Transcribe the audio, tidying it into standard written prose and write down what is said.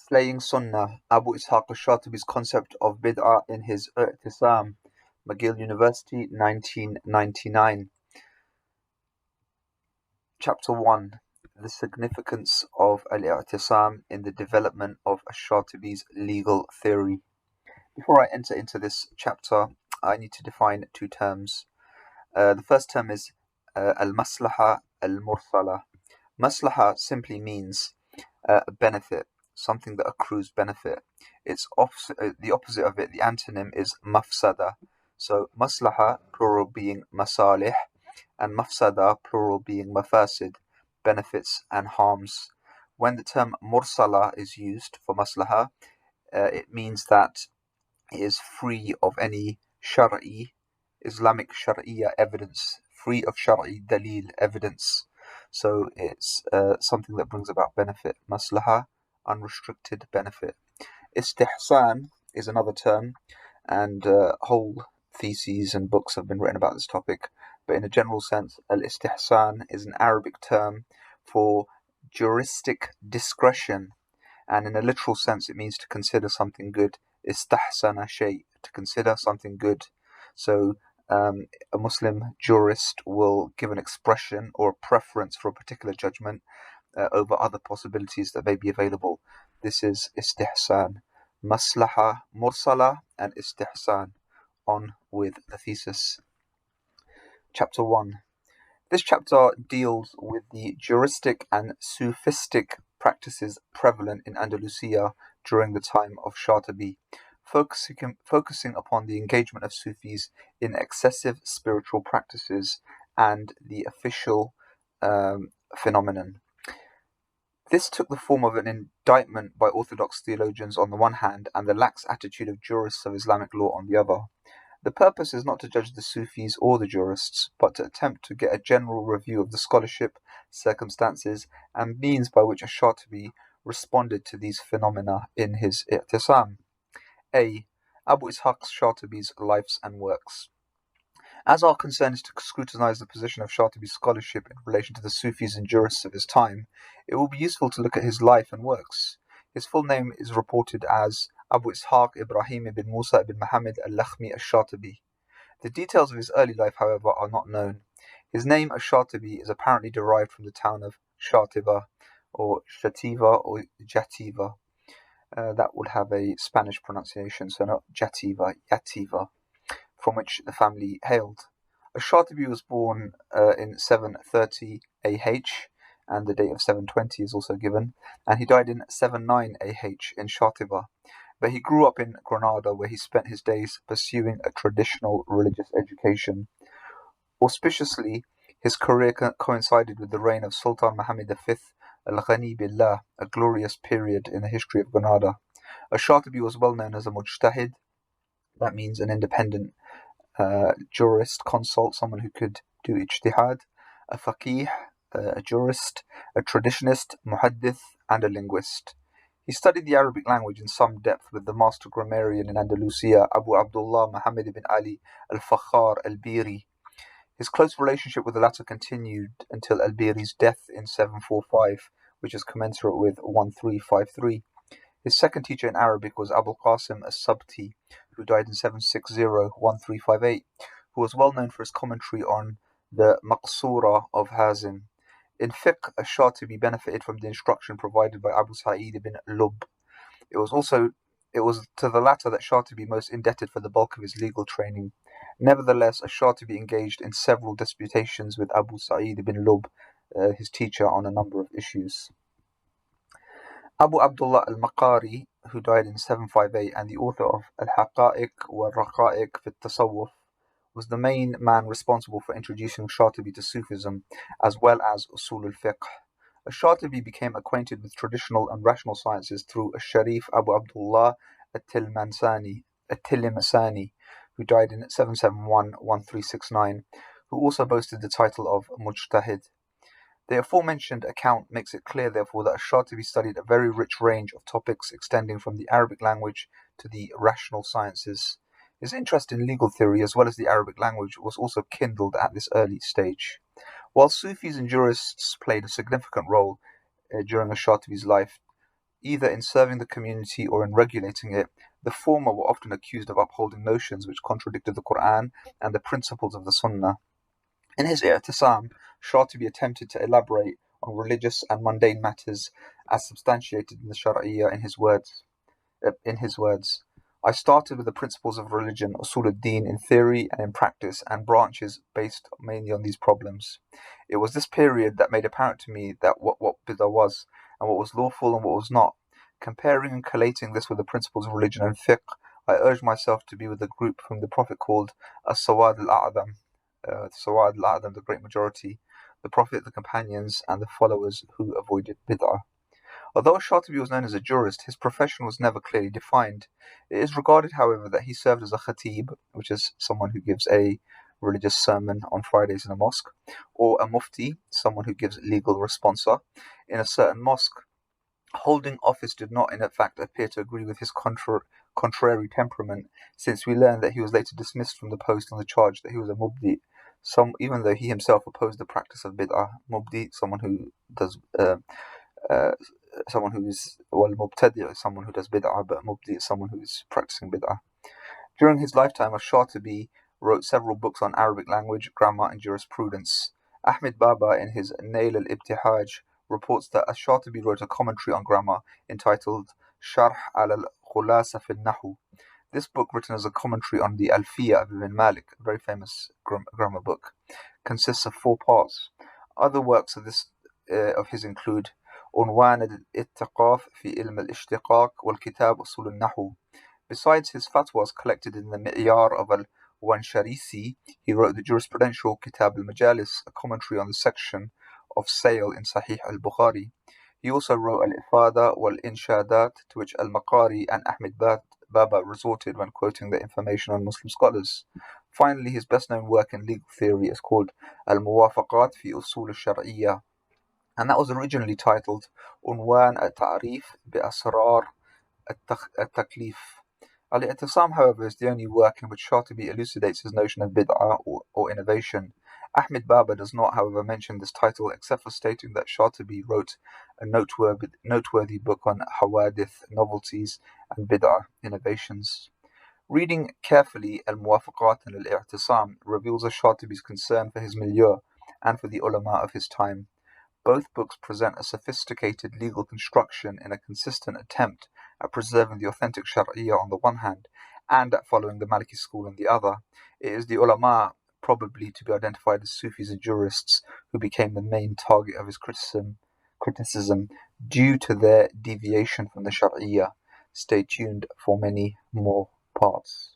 Slaying Sunnah, Abu Ishaq al-Shatibi's concept of Bid'ah in his Al-Iʻtiṣām, McGill University, 1999. Chapter 1. The significance of al-Iʻtiṣām in the development of Shatibi's legal theory. Before I enter into this chapter, I need to define two terms. The first term is al-maslaha al-mursala. Maslaha simply means benefit, something that accrues benefit. It's the opposite of it, the antonym is mafsada. So maslaha, plural being masalih, and mafsada, plural being mafasid, benefits and harms. When the term mursala is used for maslaha, it means that it is free of any shar'i, Islamic shari'iyya evidence, free of shar'i dalil evidence. So it's something that brings about benefit. Maslaha, unrestricted benefit. Istihsan is another term, and whole theses and books have been written about this topic. But in a general sense, al-istihsan is an Arabic term for juristic discretion, and in a literal sense it means to consider something good. Istahsana shay, to consider something good. So a Muslim jurist will give an expression or a preference for a particular judgment over other possibilities that may be available. This is istihsan. Maslaha, mursala, and istihsan. On with the thesis. Chapter 1. This chapter deals with the juristic and Sufistic practices prevalent in Andalusia during the time of Shatibi, focusing upon the engagement of Sufis in excessive spiritual practices and the official phenomenon. This took the form of an indictment by orthodox theologians on the one hand and the lax attitude of jurists of Islamic law on the other. The purpose is not to judge the Sufis or the jurists, but to attempt to get a general review of the scholarship, circumstances, and means by which Shatibi responded to these phenomena in his Iʻtiṣām. A. Abu Ishaq Shatibi's lives and works. As our concern is to scrutinize the position of Shatibi's scholarship in relation to the Sufis and jurists of his time, it will be useful to look at his life and works. His full name is reported as Abu Ishaq Ibrāhīm ibn Mūsā ibn Muhammad al-Lakhmi al-Shatibi. The details of his early life, however, are not known. His name al-Shatibi is apparently derived from the town of Chātiva, or Xàtiva, or Jahar. That would have a Spanish pronunciation, so not Jahar, Xàtiva, from which the family hailed. Al-Shatibi was born in 730 AH, and the date of 720 is also given, and he died in 79 AH in Xàtiva. But he grew up in Granada, where he spent his days pursuing a traditional religious education. Auspiciously, his career coincided with the reign of Sultan Muhammad V al-Ghani billah, a glorious period in the history of Granada. Al-Shatibi was well known as a mujtahid, that means an independent jurist, consult, someone who could do ijtihad, a faqih, a jurist, a traditionist, muhaddith, and a linguist. He studied the Arabic language in some depth with the master grammarian in Andalusia, Abu Abdullah Muhammad ibn Ali al-Fakhar al-Biri. His close relationship with the latter continued until al-Biri's death in 745, which is commensurate with 1353. His second teacher in Arabic was Abul Qasim as-Sabti, who died in 760-1358, who was well known for his commentary on the Maqsura of Hazim. In fiqh, al-Shatibi benefited from the instruction provided by Abu Sa'id ibn Lub. It was to the latter that Shatibi most indebted for the bulk of his legal training. Nevertheless, al-Shatibi engaged in several disputations with Abu Sa'id ibn Lub, his teacher, on a number of issues. Abu Abdullah al-Maqari, who died in 758 and the author of al-Haqa'iq wal-Raqa'iq fi al-Tasawwuf, was the main man responsible for introducing Shatibi to Sufism, as well as usul al-fiqh. Al-Shatibi became acquainted with traditional and rational sciences through al-Sharif Abu Abdullah at-Tilmisani, who died in 771-1369, who also boasted the title of Mujtahid. The aforementioned account makes it clear, therefore, that Al-Shatibi studied a very rich range of topics extending from the Arabic language to the rational sciences. His interest in legal theory, as well as the Arabic language, was also kindled at this early stage. While Sufis and jurists played a significant role during Al-Shatibi's life, either in serving the community or in regulating it. The former were often accused of upholding notions which contradicted the Quran and the principles of the Sunnah. In his Iʻtiṣām, Shatibi attempted to elaborate on religious and mundane matters as substantiated in the Shari'iyya in his words. I started with the principles of religion, usul ad-din, in theory and in practice, and branches based mainly on these problems. It was this period that made apparent to me that what Bida was, and what was lawful and what was not. Comparing and collating this with the principles of religion and fiqh, I urged myself to be with the group whom the Prophet called as-Sawād al-A'dham, the great majority, the Prophet, the companions, and the followers who avoided bid'ah. Although Shatibi was known as a jurist, his profession was never clearly defined. It is regarded, however, that he served as a khatib, which is someone who gives a religious sermon on Fridays in a mosque, or a mufti, someone who gives legal responsa in a certain mosque. Holding office did not, in fact, appear to agree with his contrary temperament, since we learn that he was later dismissed from the post on the charge that he was a mubdi, even though he himself opposed the practice of bid'ah. Mubdi, someone who does someone who is mubtadi' is someone who does bid'ah, but mubdi is someone who is practicing bid'ah. During his lifetime, al-Shatibi wrote several books on Arabic language, grammar, and jurisprudence. Ahmed Baba, in his Nail al-Ibtihaj, reports that al-Shatibi wrote a commentary on grammar entitled Sharh al-Khulasa fi al-Nahu. This book, written as a commentary on the Alfiya of Ibn Malik, a very famous grammar book, consists of 4 parts. Other works of his include عنوان الاتقاف في علم الاشتقاق والكتاب أصول النحو. Besides his fatwas collected in the Mi'yar of al-Wansharisi, he wrote the jurisprudential Kitab al-Majalis, a commentary on the section of sale in Sahih al-Bukhari. He also wrote al-Ifada wal-Inshadat, to which al-Maqari and Ahmed Baba resorted when quoting the information on Muslim scholars. Finally, his best-known work in legal theory is called al-Muwafaqat fi usul al-Shar'iyya, and that was originally titled Unwan al-Ta'rif bi-Asrar al-Taklif. Al-Iʻtiṣām, however, is the only work in which Shatibi elucidates his notion of bid'ah or innovation. Ahmed Baba does not, however, mention this title except for stating that Shatibi wrote a noteworthy book on hawadith, novelties, and bid'ah, innovations. Reading carefully al-Muwafaqat and al-Iʻtiṣām reveals al-Shatibi's concern for his milieu and for the ulama of his time. Both books present a sophisticated legal construction in a consistent attempt at preserving the authentic Shari'iyya on the one hand, and at following the Maliki school on the other. It is the ulama, probably to be identified as Sufis and jurists, who became the main target of his criticism due to their deviation from the Shari'iyya. Stay tuned for many more parts.